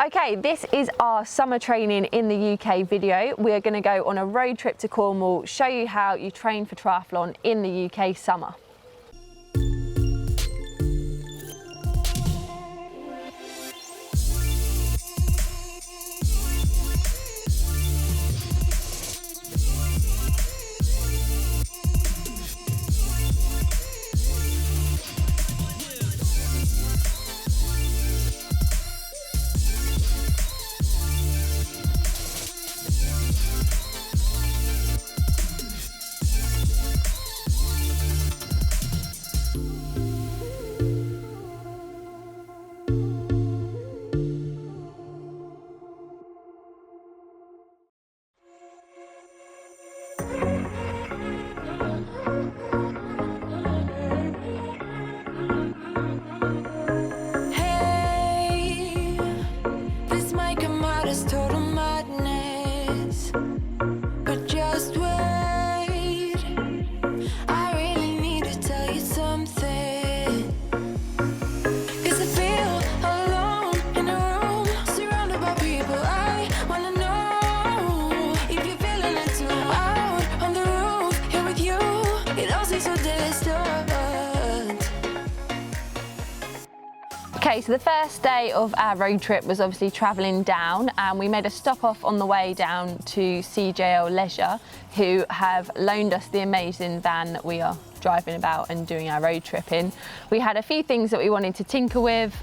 Okay, this is our summer training in the UK video. We're going to go on a road trip to Cornwall, show you how you train for triathlon in the UK summer. Okay, so the first day of our road trip was obviously travelling down, and we made a stop off on the way down to CJL Leisure, who have loaned us the amazing van that we are driving about and doing our road trip in. We had a few things that we wanted to tinker with,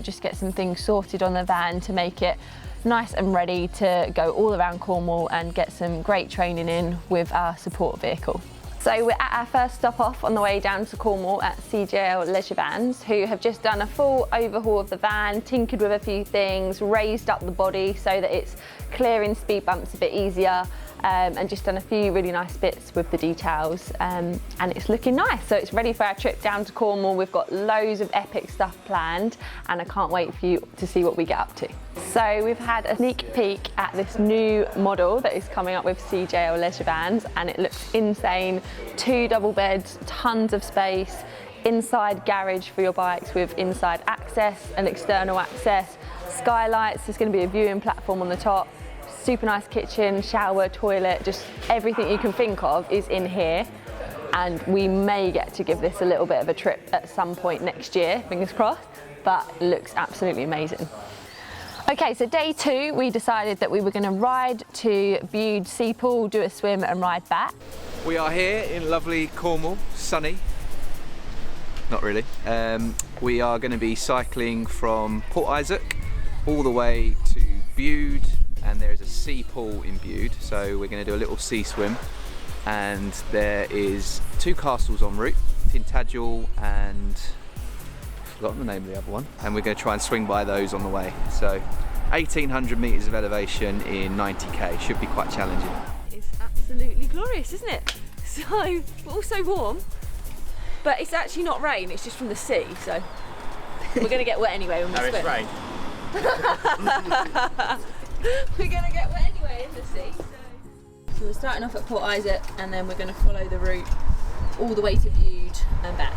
just get some things sorted on the van to make it nice and ready to go all around Cornwall and get some great training in with our support vehicle. So we're at our first stop off on the way down to Cornwall at CJL Leisure Vans, who have just done a full overhaul of the van, tinkered with a few things, raised up the body so that it's clearing speed bumps a bit easier, and just done a few really nice bits with the details, and it's looking nice. So it's ready for our trip down to Cornwall. We've got loads of epic stuff planned, and I can't wait for you to see what we get up to. So we've had a sneak peek at this new model that is coming up with CJL Leisure Vans, and it looks insane. 2 double beds, tons of space, inside garage for your bikes with inside access and external access, skylights, there's going to be a viewing platform on the top, super nice kitchen, shower, toilet, just everything you can think of is in here. And we may get to give this a little bit of a trip at some point next year, fingers crossed, but it looks absolutely amazing. Okay, so day 2, we decided that we were going to ride to Bude Sea Pool, do a swim and ride back. We are here in lovely Cornwall, sunny. Not really. We are going to be cycling from Port Isaac all the way to Bude, and there is a sea pool in Bude, so we're going to do a little sea swim. And there is 2 castles en route, Tintagel and I've forgotten the name of the other one, and we're going to try and swing by those on the way. So 1,800 metres of elevation in 90k, should be quite challenging. It's absolutely glorious, isn't it? So, also warm, but it's actually not rain, it's just from the sea, so we're going to get wet anyway when we swim. It's rain. We're going to get wet anyway in the sea. So we're starting off at Port Isaac, and then we're going to follow the route all the way to Bude and back.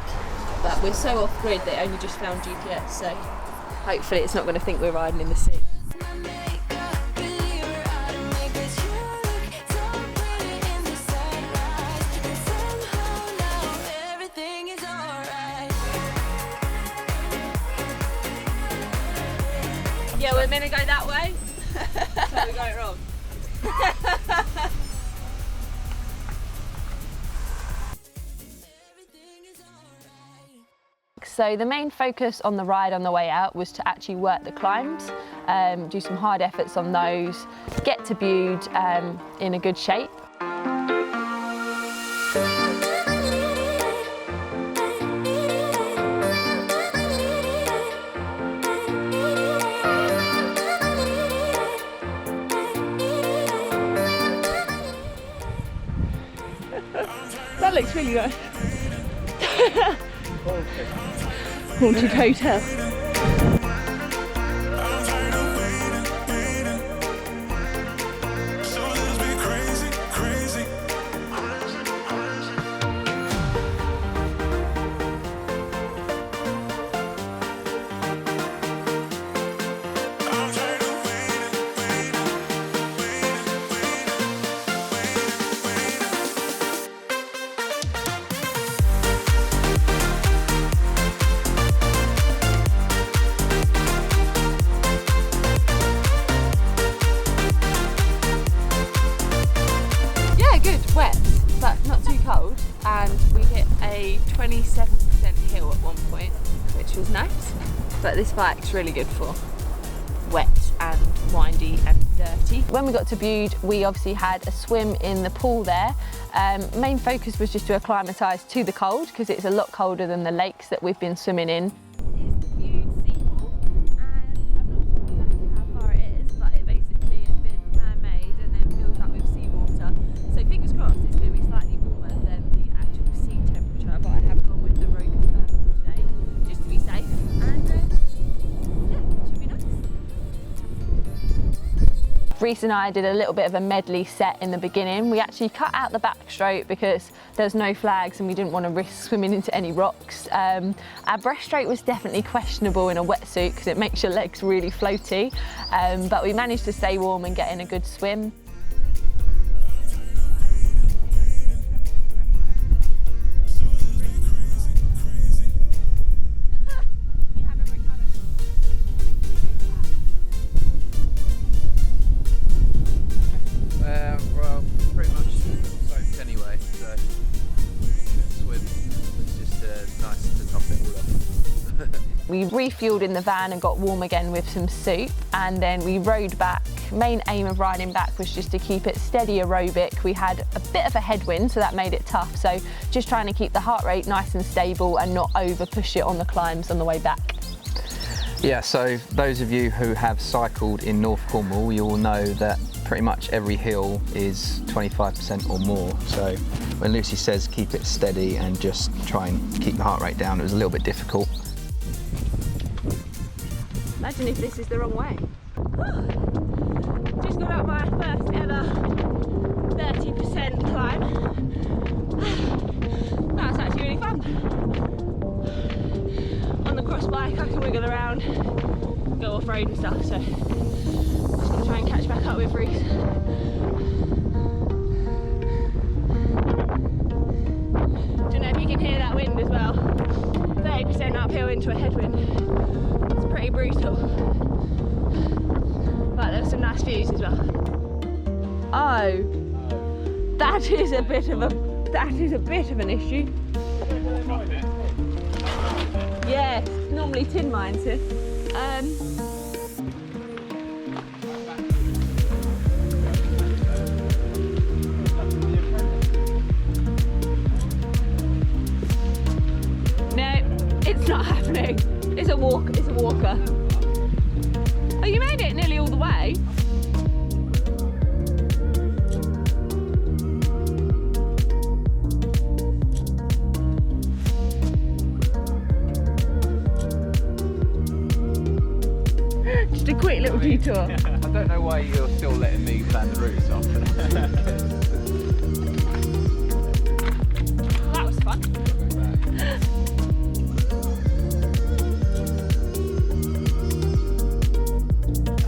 But we're so off grid that I only just found GPS, so hopefully it's not going to think we're riding in the sea. Yeah, we're meant to go that way. So we got it wrong. So the main focus on the ride on the way out was to actually work the climbs, do some hard efforts on those, get to Bude in a good shape. That looks really nice. Haunted hotel. I'm trying but this bike's really good for wet and windy and dirty. When we got to Bude, we obviously had a swim in the pool there. Main focus was just to acclimatise to the cold, because it's a lot colder than the lakes that we've been swimming in. Reese and I did a little bit of a medley set in the beginning. We actually cut out the backstroke because there's no flags and we didn't want to risk swimming into any rocks. Our breaststroke was definitely questionable in a wetsuit because it makes your legs really floaty, but we managed to stay warm and get in a good swim. Well, pretty much soaked anyway, so swim was just nice to top it all off. We refueled in the van and got warm again with some soup, and then we rode back. Main aim of riding back was just to keep it steady aerobic. We had a bit of a headwind, so that made it tough, so just trying to keep the heart rate nice and stable and not over push it on the climbs on the way back. Yeah, so those of you who have cycled in North Cornwall, you will know that pretty much every hill is 25% or more. So when Lucy says keep it steady and just try and keep the heart rate down, it was a little bit difficult. Imagine if this is the wrong way. Just got up my first ever 30% climb. That was actually really fun. On the cross bike I can wiggle around, go off-road and stuff, so just gonna try and catch back up with Reese. Don't know if you can hear that wind as well. 30% uphill into a headwind. It's pretty brutal. But there's some nice views as well. Oh, that is a bit of an issue. Yes, normally tin mines here. No, it's not happening. It's a walker. Oh, you made it nearly all the way. Just a quick little detour. I don't know why you're still letting me plan the routes off. That was fun.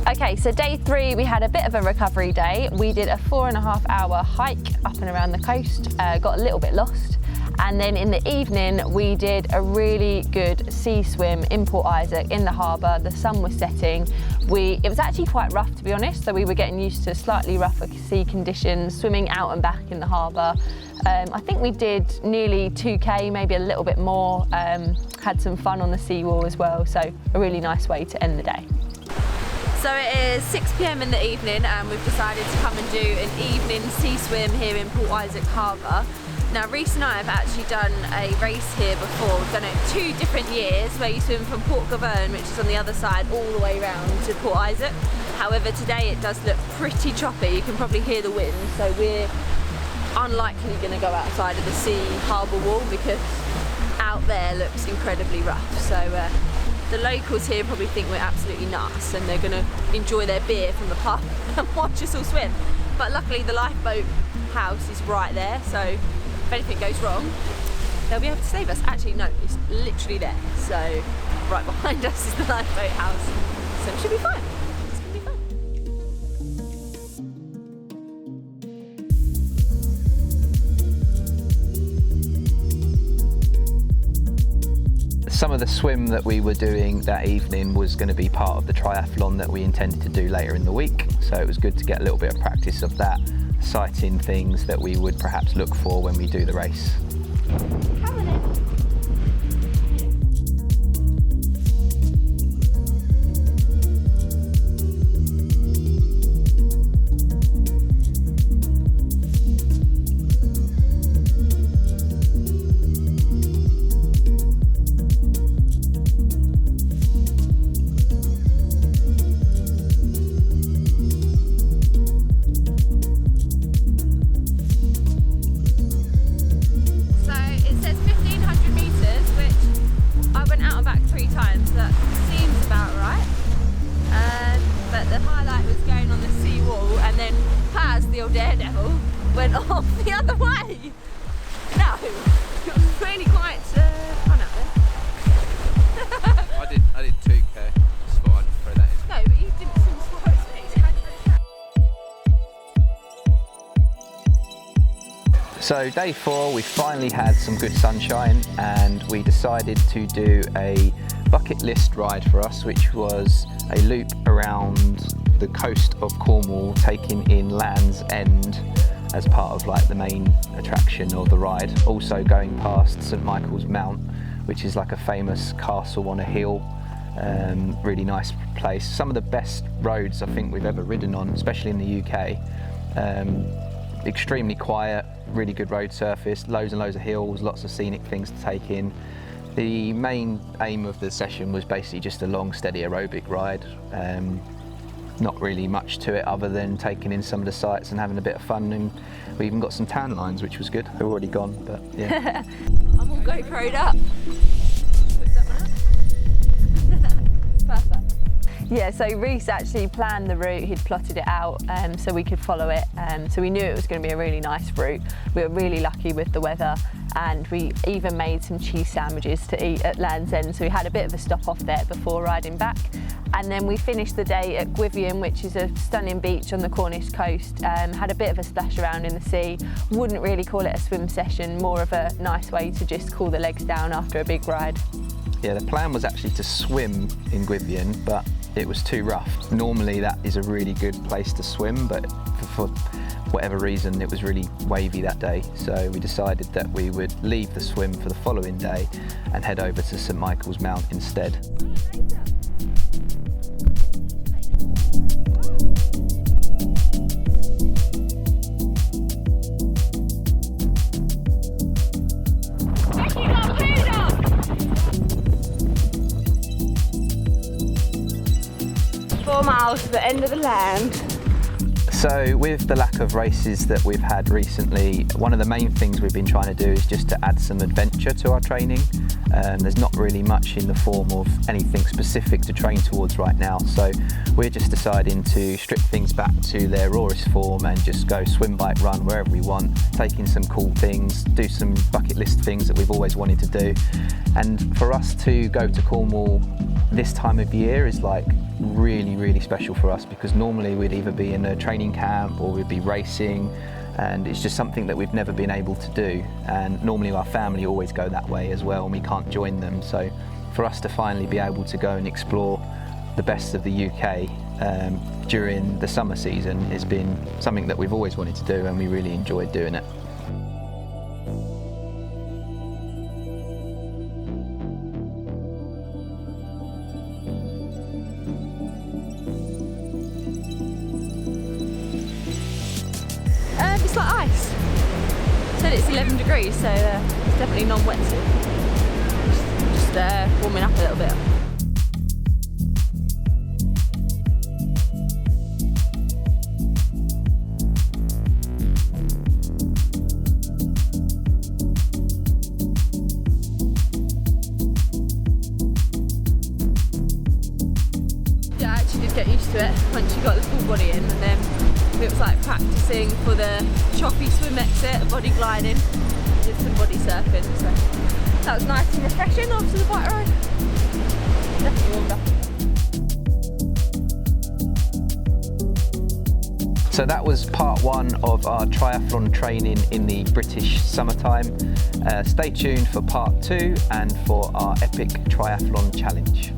Okay, so day 3 we had a bit of a recovery day. We did a 4.5-hour hike up and around the coast, got a little bit lost, and then in the evening we did a really good sea swim in Port Isaac in the harbour. The sun was setting. It was actually quite rough, to be honest, so we were getting used to slightly rougher sea conditions, swimming out and back in the harbour. I think we did nearly 2k, maybe a little bit more, had some fun on the seawall as well, so a really nice way to end the day. So it is 6 p.m. in the evening and we've decided to come and do an evening sea swim here in Port Isaac Harbour. Now Reese and I have actually done a race here before. We've done it 2 different years where you swim from Port Govern, which is on the other side, all the way round to Port Isaac. However, today it does look pretty choppy. You can probably hear the wind, so we're unlikely going to go outside of the sea harbour wall because out there looks incredibly rough. So the locals here probably think we're absolutely nuts and they're going to enjoy their beer from the pub and watch us all swim. But luckily the lifeboat house is right there, so if anything goes wrong, they'll be able to save us. Actually, no, it's literally there. So right behind us is the lifeboat house. So it should be fine. It's going to be fun. Some of the swim that we were doing that evening was going to be part of the triathlon that we intended to do later in the week. So it was good to get a little bit of practice of that, sighting things that we would perhaps look for when we do the race. on the sea wall, and then Paz, the old daredevil, went off the other way. No, it was really quite fun out there. I did too, Kay. Just thought I'd throw that in. No, but you didn't swim as far as me. So day 4, we finally had some good sunshine, and we decided to do a bucket list ride for us, which was a loop around the coast of Cornwall, taking in Land's End as part of like the main attraction of the ride. Also going past St Michael's Mount, which is like a famous castle on a hill. Really nice place. Some of the best roads I think we've ever ridden on, especially in the UK. Extremely quiet, really good road surface, loads and loads of hills, lots of scenic things to take in. The main aim of the session was basically just a long, steady aerobic ride. Not really much to it other than taking in some of the sights and having a bit of fun, and we even got some tan lines, which was good. They're already gone, but yeah. I'm all GoPro'd up. Whip that one up. Perfect. Yeah, so Reece actually planned the route, he'd plotted it out so we could follow it. So we knew it was going to be a really nice route. We were really lucky with the weather, and we even made some cheese sandwiches to eat at Land's End, so we had a bit of a stop off there before riding back. And then we finished the day at Gwythian, which is a stunning beach on the Cornish coast. Had a bit of a splash around in the sea. Wouldn't really call it a swim session, more of a nice way to just cool the legs down after a big ride. Yeah, the plan was actually to swim in Gwythian, but it was too rough. Normally that is a really good place to swim, but for whatever reason it was really wavy that day. So we decided that we would leave the swim for the following day and head over to St Michael's Mount instead. To the end of the land. So with the lack of races that we've had recently, one of the main things we've been trying to do is just to add some adventure to our training. There's not really much in the form of anything specific to train towards right now, so we're just deciding to strip things back to their rawest form and just go swim, bike, run wherever we want, taking some cool things, do some bucket list things that we've always wanted to do. And for us to go to Cornwall this time of year is like really special for us, because normally we'd either be in a training camp or we'd be racing, and it's just something that we've never been able to do, and normally our family always go that way as well and we can't join them. So for us to finally be able to go and explore the best of the UK during the summer season has been something that we've always wanted to do, and we really enjoyed doing it. It's like ice. Said it's 11 degrees, so it's definitely non-wetsuit. Just warming up a little bit. Yeah, I actually did get used to it once you got the full body in, and then it was like practicing for the choppy swim exit, body gliding, did some body surfing, so that was nice and refreshing after the bike ride. Definitely warmed up. So that was part 1 of our triathlon training in the British summertime. Stay tuned for part 2 and for our epic triathlon challenge.